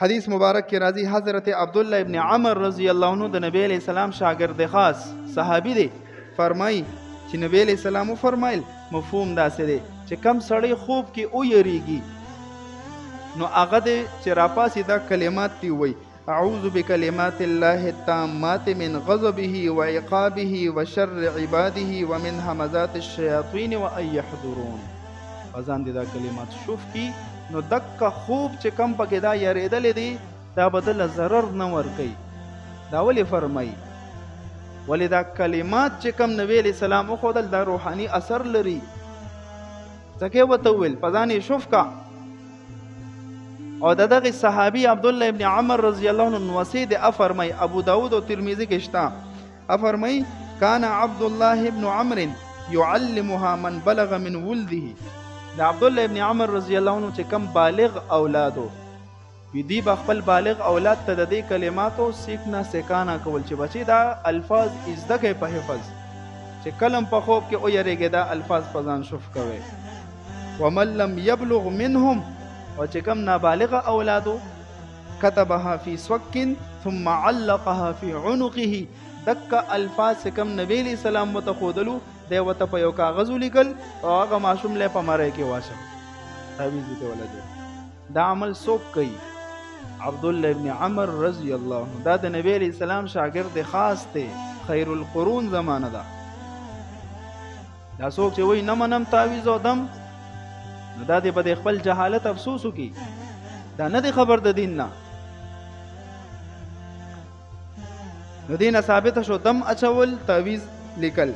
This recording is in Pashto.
حدیث مبارک کې راځي حضرت عبدالله ابن عمر رضی الله عنه د نبی علیہ السلام شاگرد خاص صحابي دی. فرمایي چې نبی علیہ السلام فرمایل مفهوم داسې دی چې کم سړی خوب کې او یریږي نو هغه دی چې راپاسي دا کلمات دی وای اعوذ بکلمات الله التامات من غضبه وعقابه وشر عباده ومن همزات الشياطين وان يحضرون. اذان دي دا کلمات شوف کی نو دک خوب چې کم پکې دا یریدل دي دا بدل ضرر نه ور کوي. دا ولې فرمایي ولې دا کلمات چې کم نبی علیہ السلام خودل دا روحاني اثر لري ځکه وته ویل پزانې شوف کا. او دغه صحابي عبدالله ابن عمر رضی الله عنه وسید افرمای ابو داود او ترمذی کې شتا افرمای کان عبد الله ابن عمرو يعلمها من بلغ من ولده. د عبدالله ابن عمر رضی الله عنه چې کم بالغ اولادو دی با خپل بالغ اولاد ته د دې کلماتو سیکنا سکانا کول چې بچي دا الفاظ ازده کوي په حفظ چې کلم په خوب کې او یریږي دا الفاظ پزان شوف کوي. ومن لم يبلغ منهم او چې کم نابالغ اولادو كتبها في سوک ثم علقها في عنقه دک الفاظ کم نبی علیہ السلام متخودلو دی وته په یو کاغذ لیکل او هغه ماشوم له پمره کې واشه تعویذ ته ولګي. دا عمل څوک کوي؟ عبدالله ابن عمر رضی الله عنه. دا د نبی علیہ السلام شاگرد خاص ته خیر القرون زمانه ده. دا څوک چې وای نه منم تعویذ او دم نو دا دې په خپل جهالت افسوس وکي. دا نه دی خبر د دین نه. نو دینه ثابت شو دم اچول تعویذ لیکل